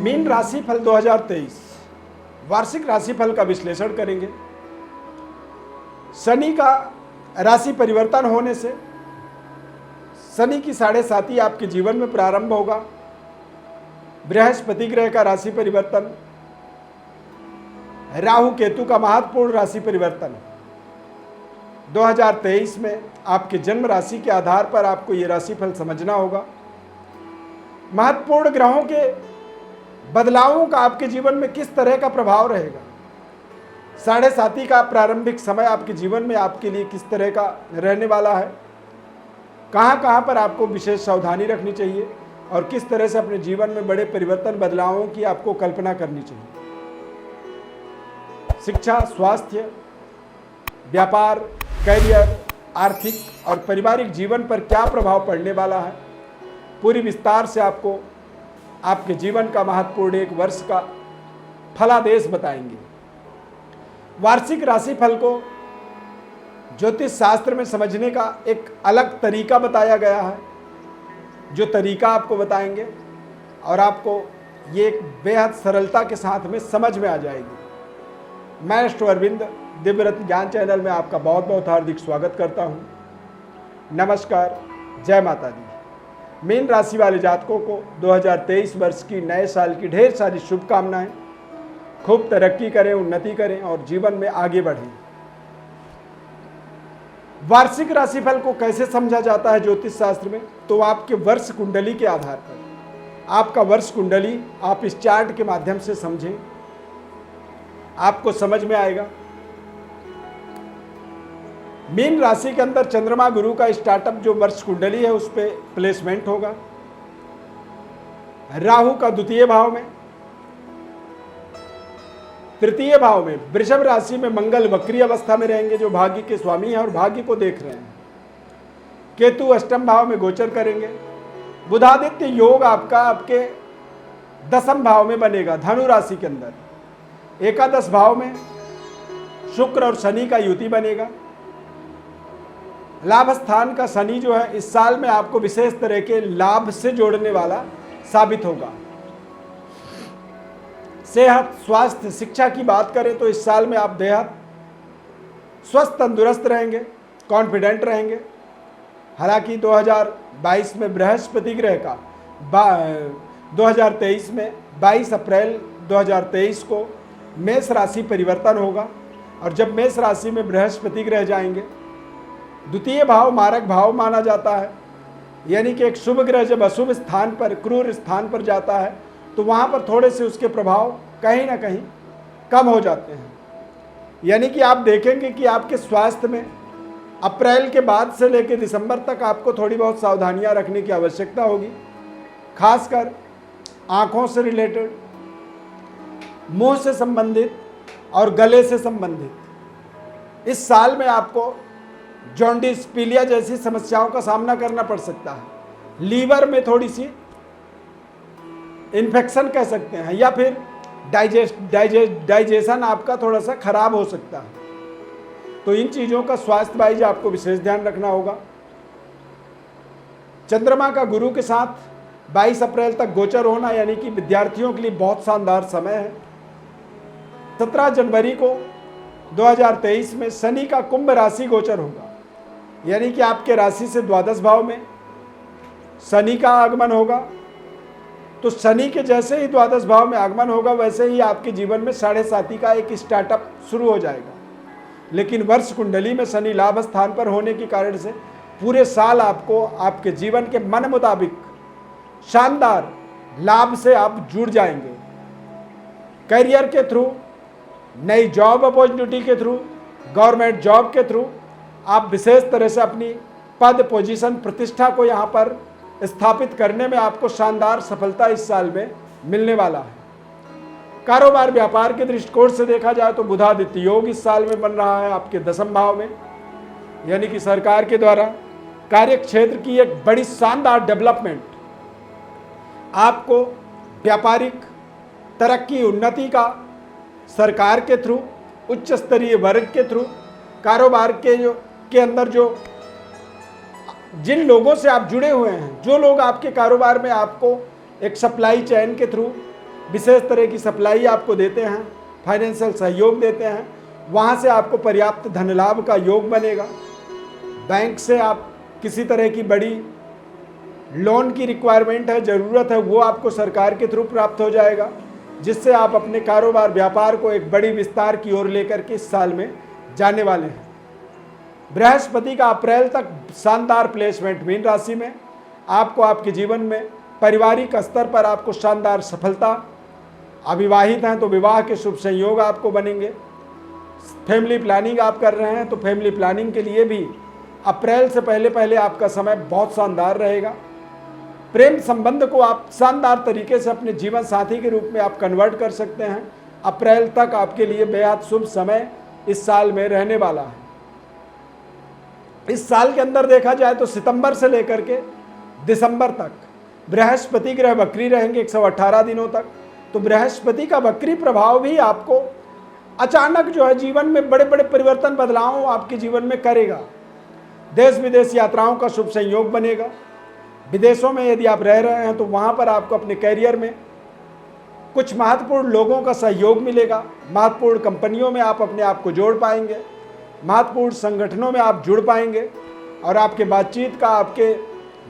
Mean राशि फल 2023 वार्षिक राशिफल का विश्लेषण करेंगे। शनि का राशि परिवर्तन होने से शनि की 7.5 आपके जीवन में प्रारंभ होगा। बृहस्पति ग्रह का राशि परिवर्तन, राहु केतु का महत्वपूर्ण राशि परिवर्तन 2023 में आपके जन्म राशि के आधार पर आपको ये राशिफल समझना होगा। महत्वपूर्ण ग्रहों के बदलावों का आपके जीवन में किस तरह का प्रभाव रहेगा, 7.5 का प्रारंभिक समय आपके जीवन में आपके लिए किस तरह का रहने वाला है, कहाँ पर आपको विशेष सावधानी रखनी चाहिए और किस तरह से अपने जीवन में बड़े परिवर्तन बदलावों की आपको कल्पना करनी चाहिए। शिक्षा, स्वास्थ्य, व्यापार, करियर, आर्थिक और पारिवारिक जीवन पर क्या प्रभाव पड़ने वाला है, पूरी विस्तार से आपको आपके जीवन का महत्वपूर्ण एक वर्ष का फलादेश बताएंगे। वार्षिक राशिफल को ज्योतिष शास्त्र में समझने का एक अलग तरीका बताया गया है, जो तरीका आपको बताएंगे और आपको ये एक बेहद सरलता के साथ में समझ में आ जाएगी। मैं अष्ट अरविंद दिव्यरत्न ज्ञान चैनल में आपका बहुत बहुत हार्दिक स्वागत करता हूँ। नमस्कार, जय माता दी। मीन राशि वाले जातकों को 2023 वर्ष की नए साल की ढेर सारी शुभकामनाएं। खूब तरक्की करें, उन्नति करें और जीवन में आगे बढ़ें। वार्षिक राशिफल को कैसे समझा जाता है ज्योतिष शास्त्र में, तो आपके वर्ष कुंडली के आधार पर आपका वर्ष कुंडली आप इस चार्ट के माध्यम से समझें, आपको समझ में आएगा। मीन राशि के अंदर चंद्रमा गुरु का स्टार्टअप जो वर्ष कुंडली है उस पर प्लेसमेंट होगा। राहु का द्वितीय भाव में, तृतीय भाव में वृषभ राशि में मंगल वक्री अवस्था में रहेंगे, जो भाग्य के स्वामी हैं और भाग्य को देख रहे हैं। केतु अष्टम भाव में गोचर करेंगे। बुधादित्य योग आपके 10वें भाव में बनेगा, धनु राशि के अंदर। एकादश भाव में शुक्र और शनि का युति बनेगा। लाभ स्थान का शनि जो है इस साल में आपको विशेष तरह के लाभ से जोड़ने वाला साबित होगा। सेहत, स्वास्थ्य, शिक्षा की बात करें तो इस साल में आप बेहद स्वस्थ तंदुरुस्त रहेंगे, कॉन्फिडेंट रहेंगे। हालांकि 2022 में बृहस्पति ग्रह का 2023 में 22 अप्रैल 2023 को मेष राशि परिवर्तन होगा और जब मेष राशि में बृहस्पति ग्रह जाएंगे, द्वितीय भाव मारक भाव माना जाता है, यानी कि एक शुभ ग्रह जब अशुभ स्थान पर, क्रूर स्थान पर जाता है तो वहाँ पर थोड़े से उसके प्रभाव कहीं ना कहीं कम हो जाते हैं। यानी कि आप देखेंगे कि आपके स्वास्थ्य में अप्रैल के बाद से लेकर दिसंबर तक आपको थोड़ी बहुत सावधानियां रखने की आवश्यकता होगी, खासकर आँखों से रिलेटेड, मुंह से संबंधित और गले से संबंधित। इस साल में आपको जॉन्डिस, पीलिया जैसी समस्याओं का सामना करना पड़ सकता है। लीवर में थोड़ी सी इन्फेक्शन कह सकते हैं, या फिर डाइजेशन आपका थोड़ा सा खराब हो सकता है। तो इन चीज़ों का स्वास्थ्य वाइज आपको विशेष ध्यान रखना होगा। चंद्रमा का गुरु के साथ 22 अप्रैल तक गोचर होना यानी कि विद्यार्थियों के लिए बहुत शानदार समय है। 17 जनवरी को 2023 में शनि का कुंभ राशि गोचर होगा, यानी कि आपके राशि से द्वादश भाव में शनि का आगमन होगा। तो शनि के जैसे ही द्वादश भाव में आगमन होगा वैसे ही आपके जीवन में 7.5 का एक स्टार्टअप शुरू हो जाएगा। लेकिन वर्ष कुंडली में शनि लाभ स्थान पर होने के कारण से पूरे साल आपको आपके जीवन के मन मुताबिक शानदार लाभ से आप जुड़ जाएंगे। करियर के थ्रू, नई जॉब अपॉर्चुनिटी के थ्रू, गवर्नमेंट जॉब के थ्रू आप विशेष तरह से अपनी पद, पोजीशन, प्रतिष्ठा को यहाँ पर स्थापित करने में आपको शानदार सफलता इस साल में मिलने वाला है। कारोबार, व्यापार के दृष्टिकोण से देखा जाए तो बुधादित्य योग इस साल में बन रहा है आपके 10वें भाव में, यानी कि सरकार के द्वारा कार्य क्षेत्र की एक बड़ी शानदार डेवलपमेंट, आपको व्यापारिक तरक्की, उन्नति का सरकार के थ्रू, उच्च स्तरीय वर्ग के थ्रू, कारोबार के अंदर जो जिन लोगों से आप जुड़े हुए हैं, जो लोग आपके कारोबार में आपको एक सप्लाई चेन के थ्रू विशेष तरह की सप्लाई आपको देते हैं, फाइनेंशियल सहयोग देते हैं, वहाँ से आपको पर्याप्त धन लाभ का योग बनेगा। बैंक से आप किसी तरह की बड़ी लोन की रिक्वायरमेंट है, ज़रूरत है, वो आपको सरकार के थ्रू प्राप्त हो जाएगा, जिससे आप अपने कारोबार व्यापार को एक बड़ी विस्तार की ओर लेकर के इस साल में जाने वाले हैं। बृहस्पति का अप्रैल तक शानदार प्लेसमेंट मीन राशि में, आपको आपके जीवन में पारिवारिक स्तर पर आपको शानदार सफलता, अविवाहित हैं तो विवाह के शुभ संयोग आपको बनेंगे, फैमिली प्लानिंग आप कर रहे हैं तो फैमिली प्लानिंग के लिए भी अप्रैल से पहले पहले आपका समय बहुत शानदार रहेगा। प्रेम संबंध को आप शानदार तरीके से अपने जीवन साथी के रूप में आप कन्वर्ट कर सकते हैं। अप्रैल तक आपके लिए बेहद शुभ समय इस साल में रहने वाला है। इस साल के अंदर देखा जाए तो सितंबर से लेकर के दिसंबर तक बृहस्पति ग्रह वक्री रहेंगे 118 दिनों तक। तो बृहस्पति का वक्री प्रभाव भी आपको अचानक जो है जीवन में बड़े बड़े परिवर्तन बदलाव आपके जीवन में करेगा। देश विदेश यात्राओं का शुभ संयोग बनेगा। विदेशों में यदि आप रह रहे हैं तो वहाँ पर आपको अपने कैरियर में कुछ महत्वपूर्ण लोगों का सहयोग मिलेगा। महत्वपूर्ण कंपनियों में आप अपने आप को जोड़ पाएंगे, महत्वपूर्ण संगठनों में आप जुड़ पाएंगे और आपके बातचीत का, आपके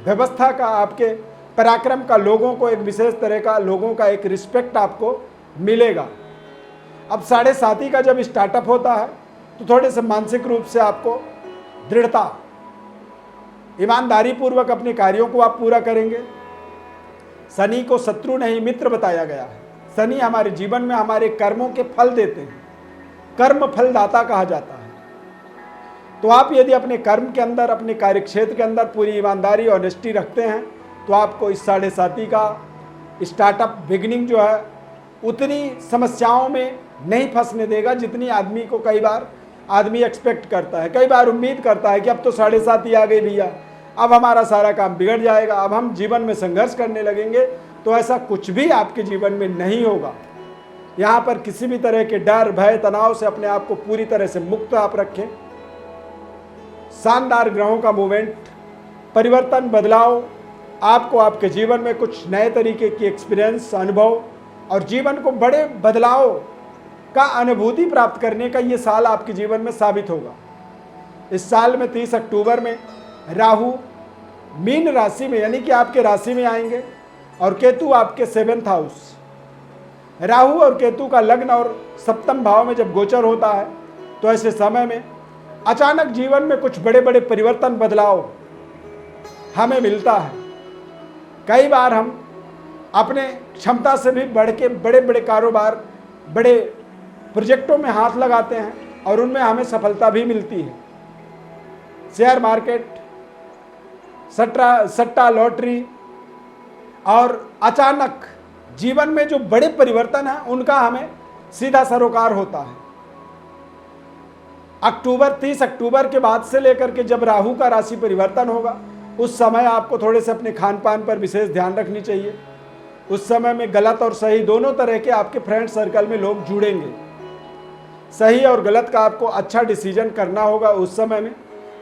व्यवस्था का, आपके पराक्रम का, लोगों को एक विशेष तरह का लोगों का एक रिस्पेक्ट आपको मिलेगा। अब 7.5 का जब स्टार्टअप होता है तो थोड़े से मानसिक रूप से आपको दृढ़ता, ईमानदारी पूर्वक अपने कार्यों को आप पूरा करेंगे। शनि को शत्रु नहीं मित्र बताया गया है। शनि हमारे जीवन में हमारे कर्मों के फल देते हैं, कर्म फलदाता कहा जाता है। तो आप यदि अपने कर्म के अंदर, अपने कार्यक्षेत्र के अंदर पूरी ईमानदारी और ऑनेस्टी रखते हैं तो आपको इस 7.5 का स्टार्टअप बिगिनिंग जो है उतनी समस्याओं में नहीं फंसने देगा जितनी आदमी को कई बार आदमी एक्सपेक्ट करता है। कई बार उम्मीद करता है कि अब तो 7.5 आ गई भैया, अब हमारा सारा काम बिगड़ जाएगा, अब हम जीवन में संघर्ष करने लगेंगे। तो ऐसा कुछ भी आपके जीवन में नहीं होगा। यहाँ पर किसी भी तरह के डर, भय, तनाव से अपने आप को पूरी तरह से मुक्त आप रखें। शानदार ग्रहों का मूवमेंट, परिवर्तन, बदलाव आपको आपके जीवन में कुछ नए तरीके की एक्सपीरियंस, अनुभव और जीवन को बड़े बदलाव का अनुभूति प्राप्त करने का ये साल आपके जीवन में साबित होगा। इस साल में 30 अक्टूबर में राहु मीन राशि में यानी कि आपके राशि में आएंगे और केतु आपके 7th हाउस। राहु और केतु का लग्न और सप्तम भाव में जब गोचर होता है तो ऐसे समय में अचानक जीवन में कुछ बड़े बड़े परिवर्तन, बदलाव हमें मिलता है। कई बार हम अपने क्षमता से भी बढ़ के बड़े बड़े कारोबार, बड़े प्रोजेक्टों में हाथ लगाते हैं और उनमें हमें सफलता भी मिलती है। शेयर मार्केट, सट्टा, लॉटरी और अचानक जीवन में जो बड़े परिवर्तन हैं उनका हमें सीधा सरोकार होता है। 30 अक्टूबर के बाद से लेकर के जब राहु का राशि परिवर्तन होगा उस समय आपको थोड़े से अपने खान पान पर विशेष ध्यान रखनी चाहिए। उस समय में गलत और सही दोनों तरह के आपके फ्रेंड सर्कल में लोग जुड़ेंगे। सही और गलत का आपको अच्छा डिसीजन करना होगा उस समय में,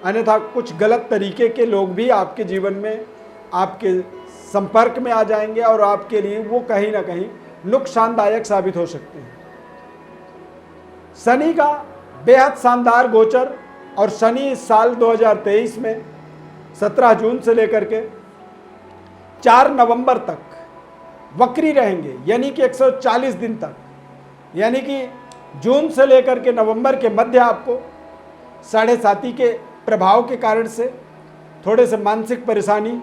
अन्यथा कुछ गलत तरीके के लोग भी आपके जीवन में आपके संपर्क में आ जाएंगे और आपके लिए वो कहीं ना कहीं नुकसानदायक साबित हो सकते हैं। शनि का बेहद शानदार गोचर और शनि इस साल 2023 में 17 जून से लेकर के 4 नवंबर तक वक्री रहेंगे, यानी कि 140 दिन तक, यानी कि जून से लेकर के नवंबर के मध्य आपको 7.5 के प्रभाव के कारण से थोड़े से मानसिक परेशानी,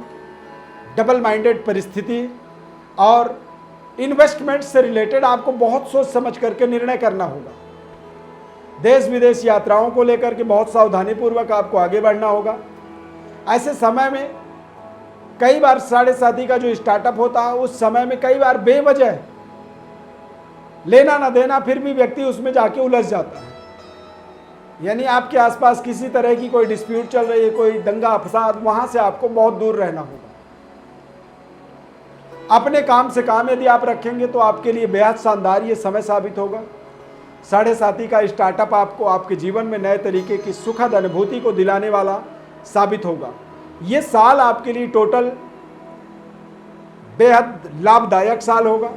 डबल माइंडेड परिस्थिति और इन्वेस्टमेंट से रिलेटेड आपको बहुत सोच समझ करके निर्णय करना होगा। देश विदेश यात्राओं को लेकर के बहुत सावधानी पूर्वक आपको आगे बढ़ना होगा। ऐसे समय में कई बार 7.5 का जो स्टार्टअप होता है उस समय में कई बार बेवजह लेना ना देना, फिर भी व्यक्ति उसमें जाके उलझ जाता है। यानी आपके आसपास किसी तरह की कोई डिस्प्यूट चल रही है, कोई दंगा फसाद, वहां से आपको बहुत दूर रहना होगा। अपने काम से काम यदि आप रखेंगे तो आपके लिए बेहद शानदार ये समय साबित होगा। 7.5 का स्टार्टअप आपको आपके जीवन में नए तरीके की सुखद अनुभूति को दिलाने वाला साबित होगा। ये साल आपके लिए टोटल बेहद लाभदायक साल होगा।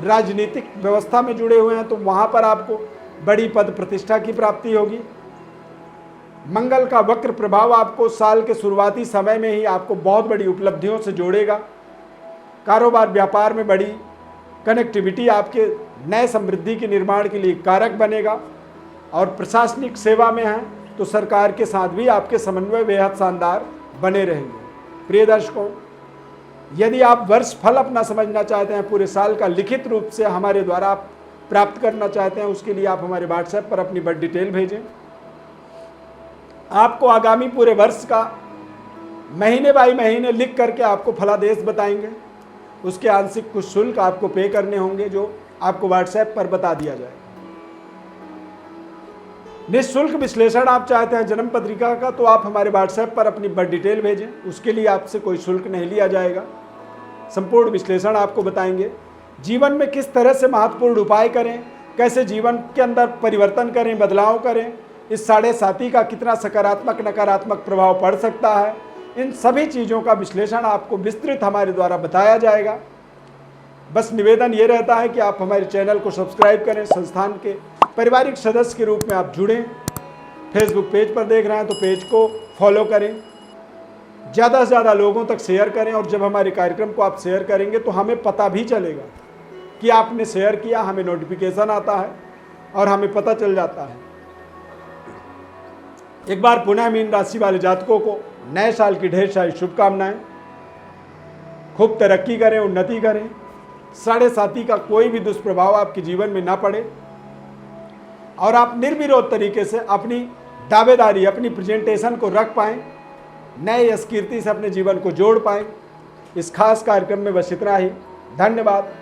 राजनीतिक व्यवस्था में जुड़े हुए हैं तो वहाँ पर आपको बड़ी पद प्रतिष्ठा की प्राप्ति होगी। मंगल का वक्र प्रभाव आपको साल के शुरुआती समय में ही आपको बहुत बड़ी उपलब्धियों से जोड़ेगा। कारोबार व्यापार में बड़ी कनेक्टिविटी आपके नए समृद्धि के निर्माण के लिए कारक बनेगा। और प्रशासनिक सेवा में हैं तो सरकार के साथ भी आपके समन्वय बेहद शानदार बने रहेंगे। प्रिय दर्शकों, यदि आप वर्ष फल अपना समझना चाहते हैं, पूरे साल का लिखित रूप से हमारे द्वारा आप प्राप्त करना चाहते हैं, उसके लिए आप हमारे व्हाट्सएप पर अपनी बर्थ डिटेल भेजें। आपको आगामी पूरे वर्ष का महीने बाई महीने लिख करके आपको फलादेश बताएंगे। उसके आंशिक कुछ शुल्क आपको पे करने होंगे जो आपको व्हाट्सएप पर बता दिया जाएगा। निःशुल्क विश्लेषण आप चाहते हैं जन्म पत्रिका का तो आप हमारे व्हाट्सएप पर अपनी बर्थ डिटेल भेजें, उसके लिए आपसे कोई शुल्क नहीं लिया जाएगा। संपूर्ण विश्लेषण आपको बताएंगे। जीवन में किस तरह से महत्वपूर्ण उपाय करें, कैसे जीवन के अंदर परिवर्तन करें, बदलाव करें, इस 7.5 का कितना सकारात्मक नकारात्मक प्रभाव पड़ सकता है, इन सभी चीज़ों का विश्लेषण आपको विस्तृत हमारे द्वारा बताया जाएगा। बस निवेदन ये रहता है कि आप हमारे चैनल को सब्सक्राइब करें, संस्थान के पारिवारिक सदस्य के रूप में आप जुड़ें। फेसबुक पेज पर देख रहे हैं तो पेज को फॉलो करें, ज़्यादा से ज़्यादा लोगों तक शेयर करें। और जब हमारे कार्यक्रम को आप शेयर करेंगे तो हमें पता भी चलेगा कि आपने शेयर किया, हमें नोटिफिकेशन आता है और हमें पता चल जाता है। एक बार पुनः मीन राशि वाले जातकों को नए साल की ढेर सारी शुभकामनाएं। खूब तरक्की करें, उन्नति करें, 7.5 का कोई भी दुष्प्रभाव आपके जीवन में ना पड़े और आप निर्विरोध तरीके से अपनी दावेदारी, अपनी प्रेजेंटेशन को रख पाएं, नए यश कीर्ति से अपने जीवन को जोड़ पाएं। इस खास कार्यक्रम में बस इतना ही। धन्यवाद।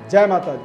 जय माता दी।